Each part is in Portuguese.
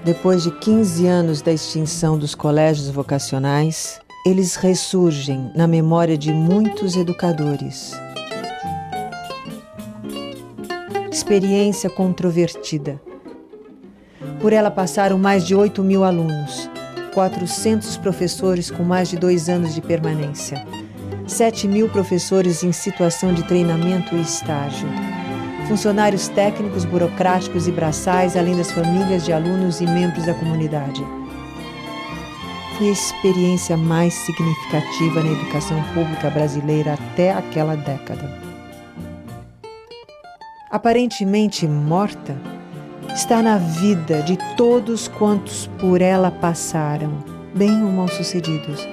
Depois de 15 anos da extinção dos colégios vocacionais, eles ressurgem na memória de muitos educadores. Experiência controvertida. Por ela passaram mais de 8.000 alunos, 400 professores com mais de 2 anos de permanência, 7.000 professores em situação de treinamento e estágio, funcionários técnicos, burocráticos e braçais, além das famílias de alunos e membros da comunidade. Foi a experiência mais significativa na educação pública brasileira até aquela década. Aparentemente morta, está na vida de todos quantos por ela passaram, bem ou mal-sucedidos.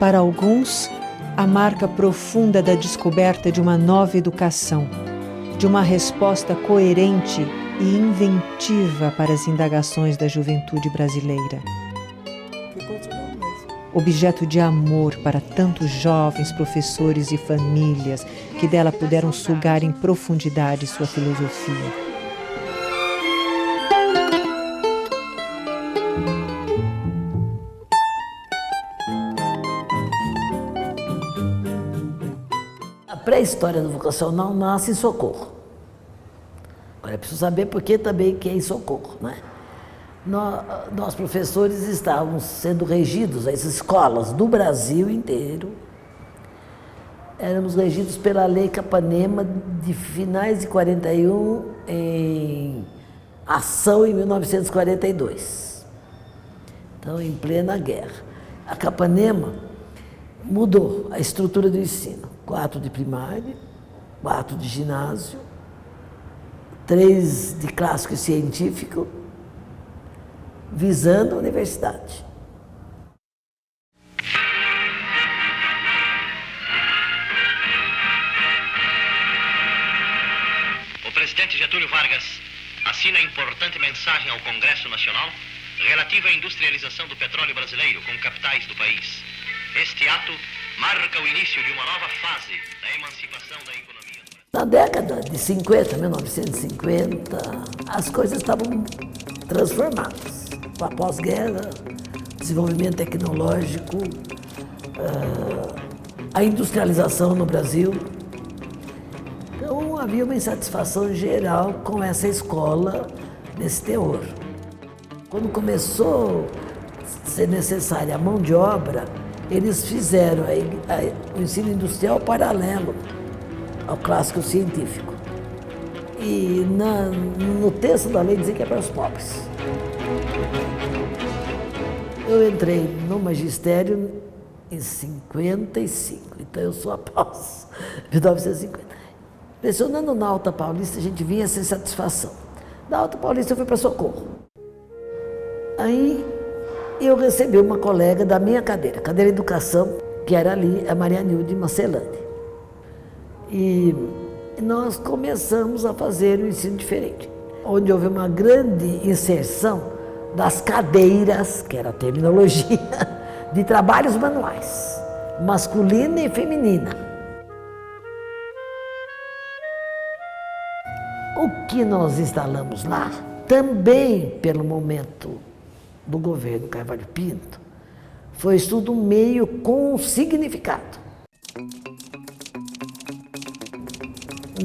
Para alguns, a marca profunda da descoberta de uma nova educação, de uma resposta coerente e inventiva para as indagações da juventude brasileira. Objeto de amor para tantos jovens, professores e famílias que dela puderam sugar em profundidade sua filosofia. A pré-história do vocacional nasce em Socorro. Agora é preciso saber por que também que é em Socorro, né? Nós professores estávamos sendo regidos, as escolas do Brasil inteiro, éramos regidos pela Lei Capanema de finais de 41 em ação em 1942. Então, em plena guerra. A Capanema mudou a estrutura do ensino. 4 de primário, 4 de ginásio, 3 de clássico e científico, visando a universidade. O presidente Getúlio Vargas assina importante mensagem ao Congresso Nacional relativa à industrialização do petróleo brasileiro com capitais do país. Este ato marca o início de uma nova fase da emancipação da economia. Na década de 50, 1950, as coisas estavam transformadas. Com a pós-guerra, desenvolvimento tecnológico, a industrialização no Brasil. Então havia uma insatisfação geral com essa escola nesse teor. Quando começou a ser necessária a mão de obra, eles fizeram o ensino industrial paralelo ao clássico científico. E no texto da lei dizia que é para os pobres. Eu entrei no magistério em 55, então eu sou após 1950. Lecionando na Alta Paulista, a gente vinha sem satisfação. Da Alta Paulista eu fui para Socorro. Aí eu recebi uma colega da minha cadeira de Educação, que era ali, a Maria Nilde Marcelani. E nós começamos a fazer um ensino diferente, onde houve uma grande inserção das cadeiras, que era a terminologia, de trabalhos manuais, masculina e feminina. O que nós instalamos lá, também pelo momento do governo Carvalho Pinto, foi estudo meio com significado.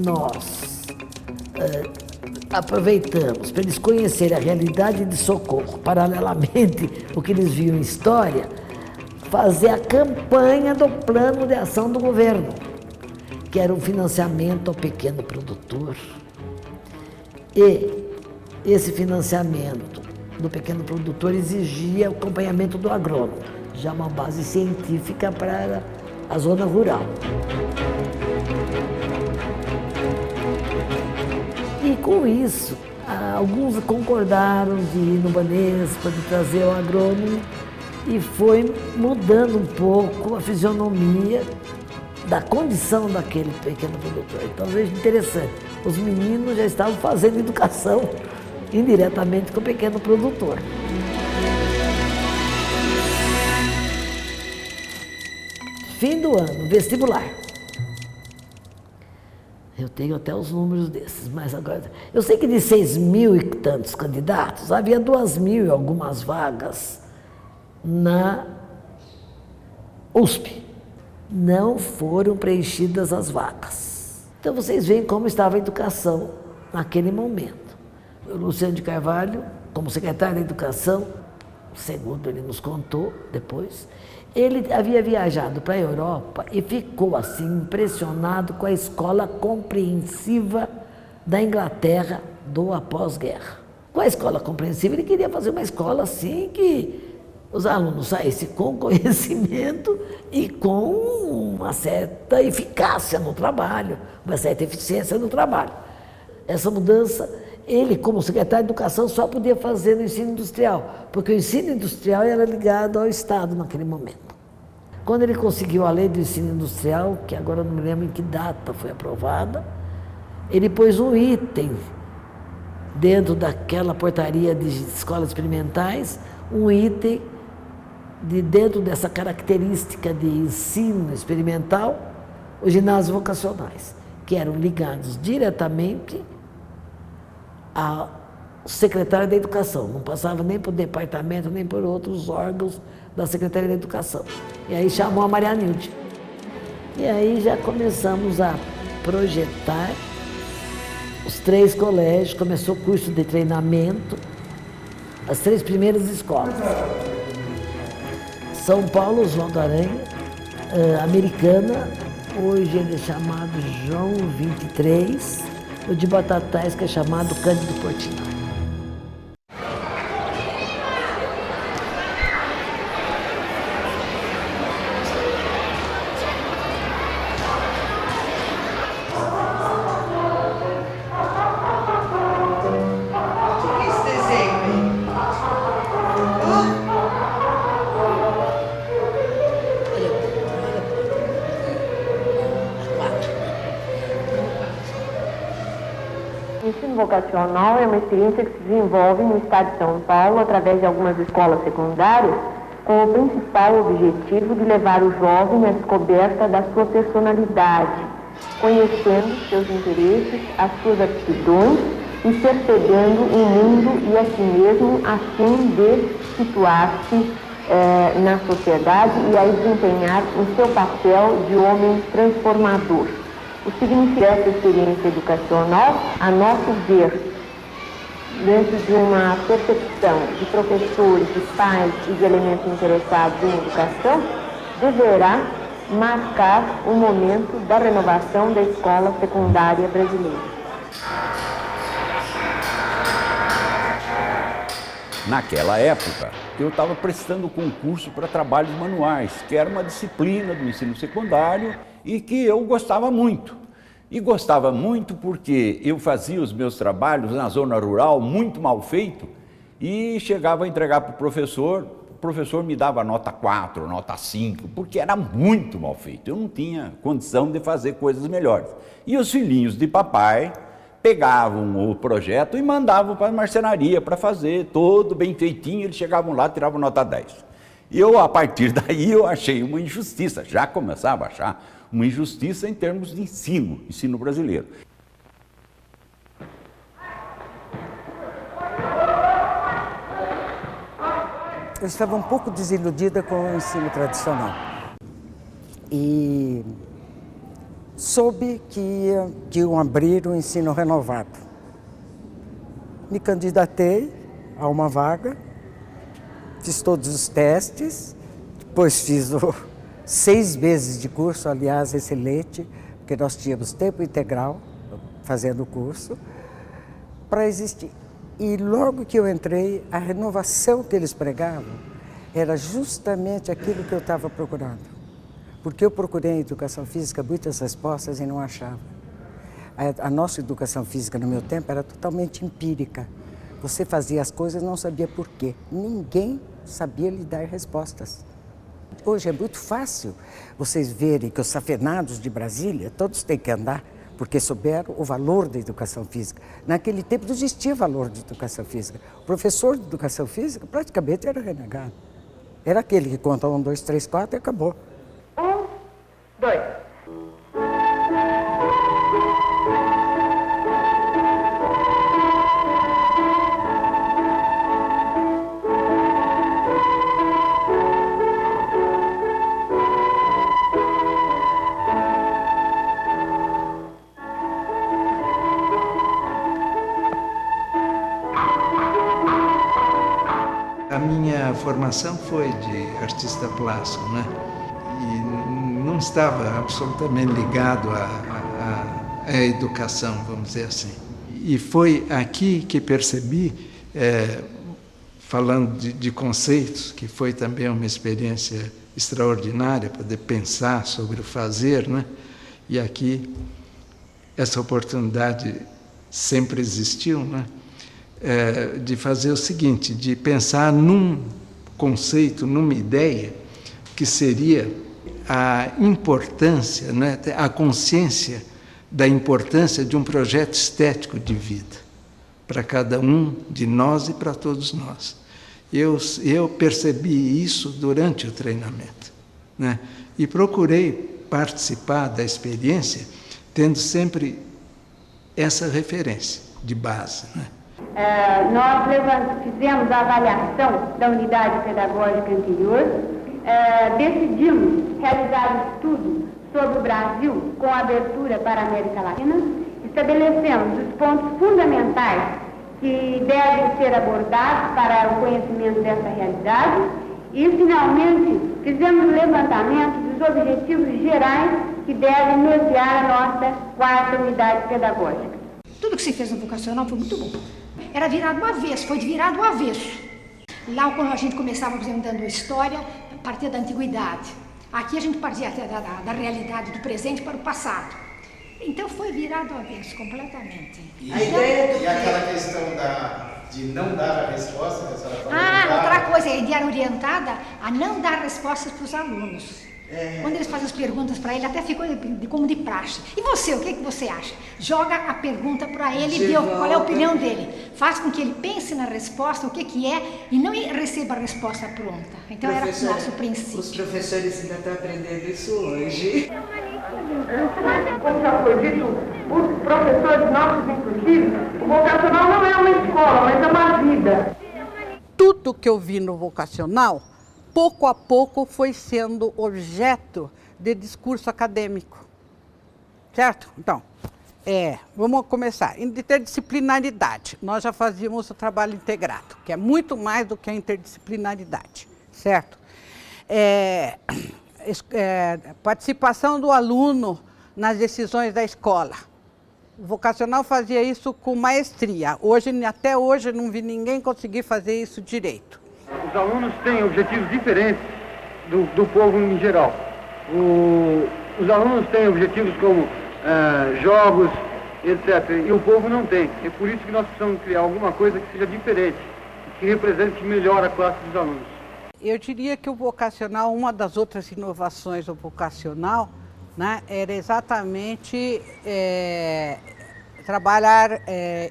Nós aproveitamos para eles conhecerem a realidade de Socorro, paralelamente o que eles viam em história, fazer a campanha do plano de ação do governo, que era um financiamento ao pequeno produtor. E esse financiamento do pequeno produtor exigia o acompanhamento do agrônomo, já uma base científica para a zona rural. E com isso, alguns concordaram de ir no Banespa, de trazer o agrônomo, e foi mudando um pouco a fisionomia da condição daquele pequeno produtor. Então, veja interessante, os meninos já estavam fazendo educação indiretamente com o pequeno produtor. Fim do ano, vestibular. Eu tenho até os números desses, mas agora... Eu sei que de 6.000 e tantos candidatos, havia 2.000 e algumas vagas na USP. Não foram preenchidas as vagas. Então vocês veem como estava a educação naquele momento. O Luciano de Carvalho, como secretário da Educação, segundo ele nos contou depois, ele havia viajado para a Europa e ficou assim impressionado com a escola compreensiva da Inglaterra do após-guerra. Com a escola compreensiva, ele queria fazer uma escola assim que os alunos saíssem com conhecimento e com uma certa eficácia no trabalho, uma certa eficiência no trabalho. Essa mudança, ele, como secretário de Educação, só podia fazer no ensino industrial, porque o ensino industrial era ligado ao Estado naquele momento. Quando ele conseguiu a lei do ensino industrial, que agora não me lembro em que data foi aprovada, ele pôs um item dentro daquela portaria de escolas experimentais, um item dentro dessa característica de ensino experimental, os ginásios vocacionais, que eram ligados diretamente ao secretário da Educação, não passava nem por departamento, nem por outros órgãos da Secretaria da Educação. E aí chamou a Maria Nilde. E aí já começamos a projetar os 3 colégios, começou o curso de treinamento, as 3 primeiras escolas. São Paulo, Oswaldo Aranha, Americana, hoje ele é chamado João 23, o de Batatais, que é chamado Cândido Portinari. O ensino vocacional é uma experiência que se desenvolve no estado de São Paulo através de algumas escolas secundárias com o principal objetivo de levar o jovem à descoberta da sua personalidade, conhecendo seus interesses, as suas aptidões e percebendo o mundo e a si mesmo a fim de situar-se na sociedade e a desempenhar o seu papel de homem transformador. O significado dessa experiência educacional, a nosso ver, dentro de uma percepção de professores, de pais e de elementos interessados em educação, deverá marcar o momento da renovação da escola secundária brasileira. Naquela época, eu estava prestando concurso para trabalhos manuais, que era uma disciplina do ensino secundário e que eu gostava muito. E gostava muito porque eu fazia os meus trabalhos na zona rural muito mal feito e chegava a entregar para o professor me dava nota 4, nota 5, porque era muito mal feito. Eu não tinha condição de fazer coisas melhores. E os filhinhos de papai pegavam o projeto e mandavam para a marcenaria para fazer, todo bem feitinho, eles chegavam lá e tiravam nota 10. E eu, a partir daí, eu achei uma injustiça, já começava a achar uma injustiça em termos de ensino brasileiro. Eu estava um pouco desiludida com o ensino tradicional e soube que iam abrir um ensino renovado. Me candidatei a uma vaga, fiz todos os testes, depois fiz 6 meses de curso, aliás, excelente, porque nós tínhamos tempo integral fazendo o curso, para existir. E logo que eu entrei, a renovação que eles pregavam era justamente aquilo que eu estava procurando. Porque eu procurei em educação física muitas respostas e não achava. A nossa educação física no meu tempo era totalmente empírica. Você fazia as coisas e não sabia por quê. Ninguém sabia lhe dar respostas. Hoje é muito fácil vocês verem que os safenados de Brasília, todos têm que andar, porque souberam o valor da educação física. Naquele tempo não existia valor de educação física. O professor de educação física praticamente era renegado. Era aquele que conta 1, 2, 3, 4 e acabou. 1, 2. minha formação foi de artista plástico, né? E não estava absolutamente ligado à educação, vamos dizer assim. E foi aqui que percebi, falando de conceitos, que foi também uma experiência extraordinária, poder pensar sobre o fazer, né? E aqui essa oportunidade sempre existiu, né? De fazer o seguinte, de pensar num conceito, numa ideia, que seria a importância, né? A consciência da importância de um projeto estético de vida, para cada um de nós e para todos nós. Eu percebi isso durante o treinamento, né? E procurei participar da experiência tendo sempre essa referência de base, né? Nós fizemos a avaliação da unidade pedagógica anterior, decidimos realizar um estudo sobre o Brasil com abertura para a América Latina, estabelecemos os pontos fundamentais que devem ser abordados para o conhecimento dessa realidade e, finalmente, fizemos o levantamento dos objetivos gerais que devem nortear a nossa quarta unidade pedagógica. Tudo que se fez no vocacional foi muito bom. Era virado do avesso, foi virado do avesso. Lá, quando a gente começava apresentando a história, partia da antiguidade. Aqui a gente partia até da realidade do presente para o passado. Então foi virado do avesso, completamente. E aquela questão de não dar a resposta que a senhora falou? Outra coisa, ele era orientada a não dar respostas para os alunos. Quando eles fazem as perguntas para ele, até ficou como de praxe. E você, o que você acha? Joga a pergunta para ele e vê qual é a opinião dele. Faz com que ele pense na resposta, o que é, e não receba a resposta pronta. Então era o nosso princípio. Os professores ainda estão aprendendo isso hoje. Como já foi dito, os professores nossos, inclusive, o vocacional não é uma escola, mas é uma vida. Tudo que eu vi no vocacional, pouco a pouco foi sendo objeto de discurso acadêmico, certo? Então, vamos começar. Interdisciplinaridade. Nós já fazíamos o trabalho integrado, que é muito mais do que a interdisciplinaridade, certo? Participação do aluno nas decisões da escola. O vocacional fazia isso com maestria. Até hoje, não vi ninguém conseguir fazer isso direito. Os alunos têm objetivos diferentes do povo em geral. Os alunos têm objetivos como jogos, etc. E o povo não tem. É por isso que nós precisamos criar alguma coisa que seja diferente, que represente melhor a classe dos alunos. Eu diria que o vocacional, uma das outras inovações do vocacional, né, era exatamente trabalhar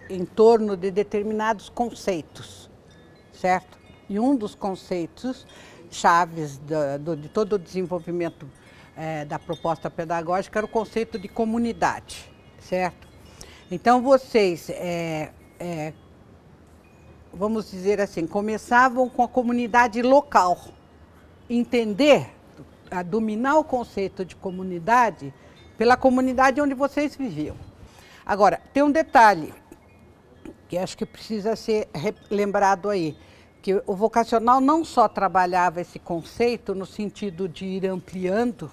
em torno de determinados conceitos, certo? E um dos conceitos chaves de todo o desenvolvimento da proposta pedagógica era o conceito de comunidade, certo? Então vocês, vamos dizer assim, começavam com a comunidade local, dominar o conceito de comunidade pela comunidade onde vocês viviam. Agora, tem um detalhe que acho que precisa ser lembrado aí, que o vocacional não só trabalhava esse conceito no sentido de ir ampliando,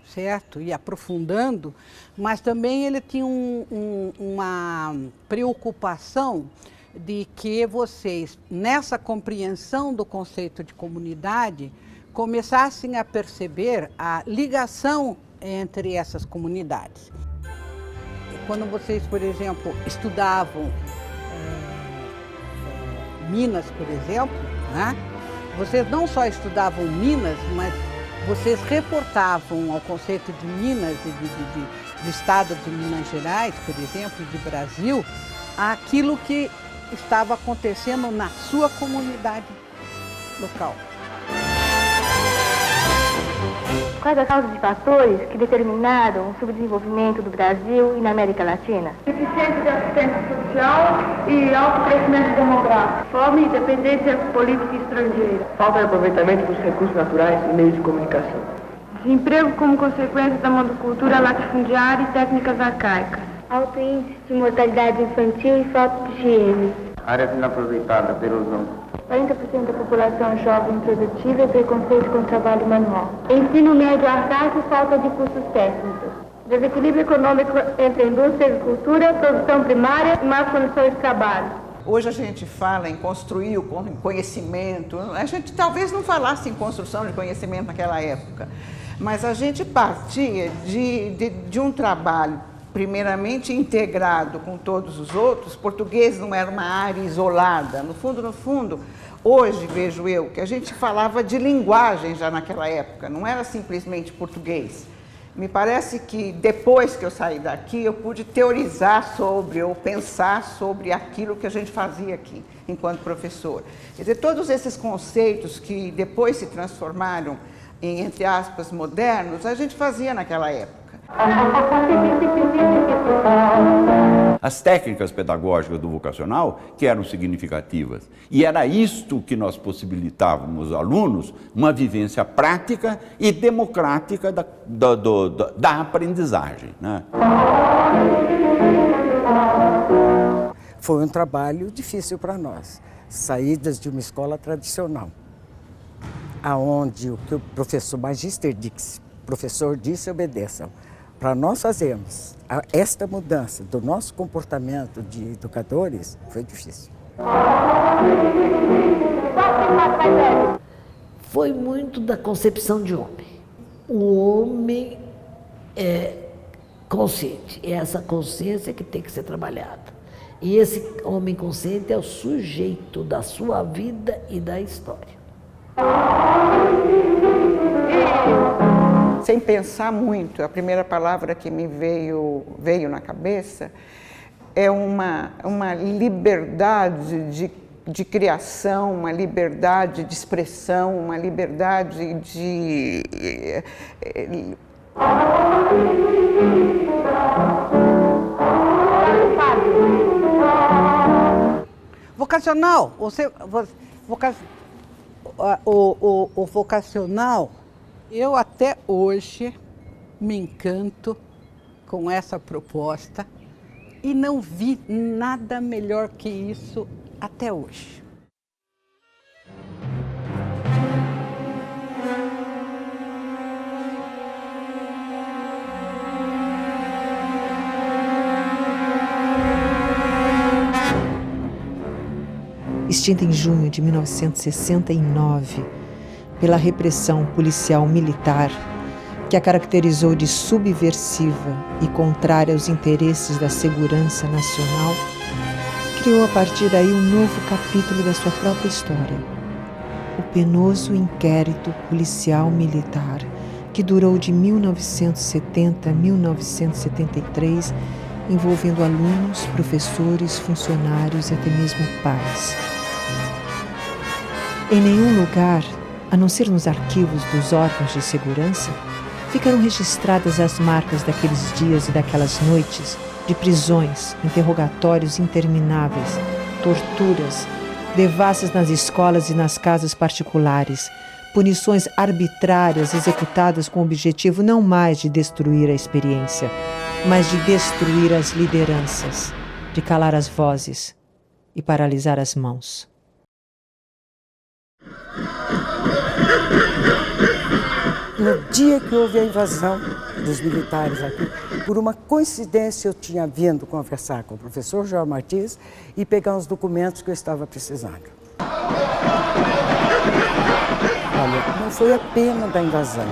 certo? E aprofundando, mas também ele tinha uma preocupação de que vocês, nessa compreensão do conceito de comunidade, começassem a perceber a ligação entre essas comunidades. Quando vocês, por exemplo, estudavam Minas, por exemplo, né? Vocês não só estudavam Minas, mas vocês reportavam ao conceito de Minas e do estado de Minas Gerais, por exemplo, de Brasil, aquilo que estava acontecendo na sua comunidade local. Quais as causas e fatores que determinaram o subdesenvolvimento do Brasil e na América Latina? Deficiência de assistência social e alto crescimento demográfico. Fome e dependência política estrangeira. Falta de aproveitamento dos recursos naturais e meios de comunicação. Desemprego como consequência da monocultura latifundiária e técnicas arcaicas. Alto índice de mortalidade infantil e falta de higiene. Áreas inaproveitadas, erosão. 40% da população jovem improdutiva e preconceito com o trabalho manual. Ensino médio atraso e falta de cursos técnicos. Desequilíbrio econômico entre indústria e agricultura, produção primária e más condições de trabalho. Hoje a gente fala em construir o conhecimento. A gente talvez não falasse em construção de conhecimento naquela época, mas a gente partia de um trabalho primeiramente integrado com todos os outros. Português não era uma área isolada. No fundo, hoje vejo eu que a gente falava de linguagem já naquela época, não era simplesmente português. Me parece que depois que eu saí daqui, eu pude teorizar sobre ou pensar sobre aquilo que a gente fazia aqui, enquanto professor. Quer dizer, todos esses conceitos que depois se transformaram em, entre aspas, modernos, a gente fazia naquela época. As técnicas pedagógicas do vocacional que eram significativas. E era isto que nós possibilitávamos aos alunos, uma vivência prática e democrática da aprendizagem, né? Foi um trabalho difícil para nós, saídas de uma escola tradicional, aonde o que o professor Magister disse, professor disse, obedeçam. Para nós fazermos esta mudança do nosso comportamento de educadores, foi difícil. Foi muito da concepção de homem. O homem é consciente, é essa consciência que tem que ser trabalhada. E esse homem consciente é o sujeito da sua vida e da história. Sem pensar muito, a primeira palavra que me veio na cabeça é uma liberdade de criação, uma liberdade de expressão, uma liberdade de... Vocacional, o vocacional, eu até hoje me encanto com essa proposta e não vi nada melhor que isso até hoje. Extinta em junho de 1969, pela repressão policial militar, que a caracterizou de subversiva e contrária aos interesses da segurança nacional, criou a partir daí um novo capítulo da sua própria história. O penoso inquérito policial militar, que durou de 1970 a 1973, envolvendo alunos, professores, funcionários e até mesmo pais. Em nenhum lugar, a não ser nos arquivos dos órgãos de segurança, ficaram registradas as marcas daqueles dias e daquelas noites de prisões, interrogatórios intermináveis, torturas, devassos nas escolas e nas casas particulares, punições arbitrárias executadas com o objetivo não mais de destruir a experiência, mas de destruir as lideranças, de calar as vozes e paralisar as mãos. No dia que houve a invasão dos militares aqui, por uma coincidência eu tinha vindo conversar com o professor João Martins e pegar os documentos que eu estava precisando. Olha, não foi a pena da invasão.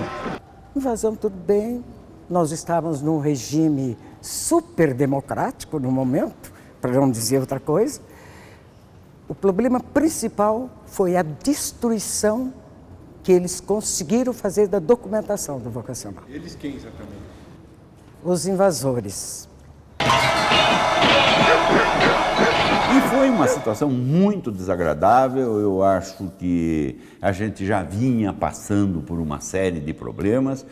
Invasão, tudo bem, nós estávamos num regime super democrático no momento, para não dizer outra coisa. O problema principal foi a destruição que eles conseguiram fazer da documentação do vocacional. Eles quem exatamente? Os invasores. E foi uma situação muito desagradável. Eu acho que a gente já vinha passando por uma série de problemas.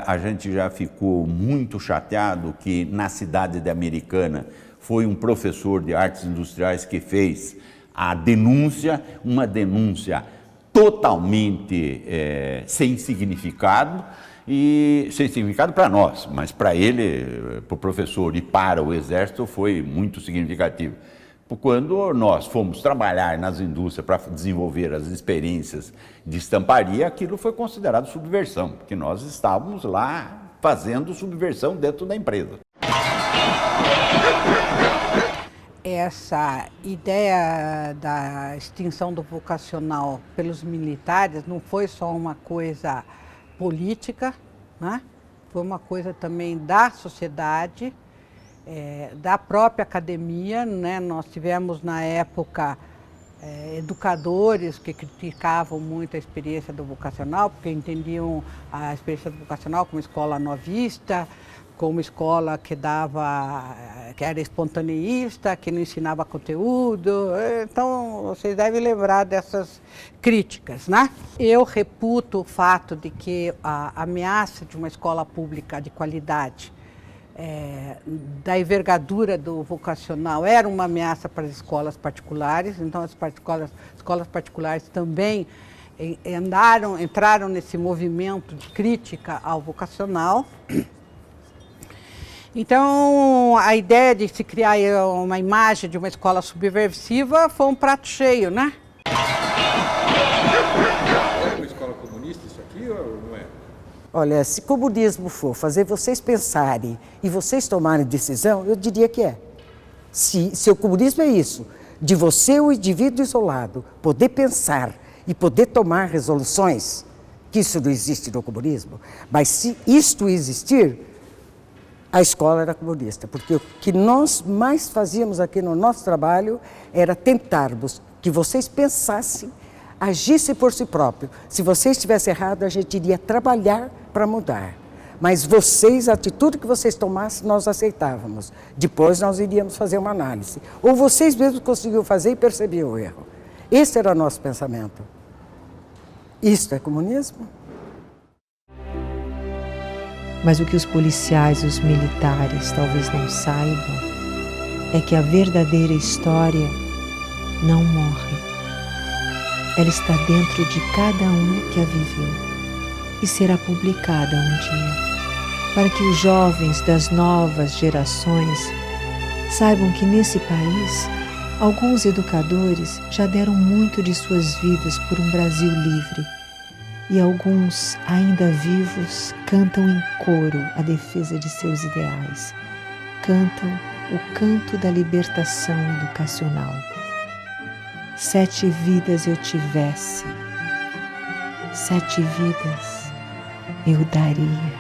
A gente já ficou muito chateado que na cidade de Americana foi um professor de artes industriais que fez a denúncia, uma denúncia totalmente sem significado, e sem significado para nós, mas para ele, para o professor e para o Exército, foi muito significativo. Quando nós fomos trabalhar nas indústrias para desenvolver as experiências de estamparia, aquilo foi considerado subversão, porque nós estávamos lá fazendo subversão dentro da empresa. Essa ideia da extinção do vocacional pelos militares não foi só uma coisa política, né? Foi uma coisa também da sociedade, da própria academia, né? Nós tivemos na época educadores que criticavam muito a experiência do vocacional, porque entendiam a experiência do vocacional como escola novista, como escola que era espontaneísta, que não ensinava conteúdo. Então, vocês devem lembrar dessas críticas, né? Eu reputo o fato de que a ameaça de uma escola pública de qualidade, da envergadura do vocacional, era uma ameaça para as escolas particulares. Então, as escolas particulares também entraram nesse movimento de crítica ao vocacional. Então, a ideia de se criar uma imagem de uma escola subversiva foi um prato cheio, né? É uma escola comunista isso aqui ou não é? Olha, se comunismo for fazer vocês pensarem e vocês tomarem decisão, eu diria que é. Se o comunismo é isso, de você, o indivíduo isolado, poder pensar e poder tomar resoluções, que isso não existe no comunismo, mas se isto existir, a escola era comunista, porque o que nós mais fazíamos aqui no nosso trabalho era tentarmos que vocês pensassem, agissem por si próprios. Se vocês estivessem errado, a gente iria trabalhar para mudar. Mas vocês, a atitude que vocês tomassem, nós aceitávamos. Depois nós iríamos fazer uma análise. Ou vocês mesmos conseguiam fazer e percebiam o erro. Esse era o nosso pensamento. Isto é comunismo? Mas o que os policiais e os militares talvez não saibam é que a verdadeira história não morre. Ela está dentro de cada um que a viveu e será publicada um dia, para que os jovens das novas gerações saibam que nesse país alguns educadores já deram muito de suas vidas por um Brasil livre. E alguns, ainda vivos, cantam em coro a defesa de seus ideais. Cantam o canto da libertação educacional. 7 vidas eu tivesse, 7 vidas eu daria.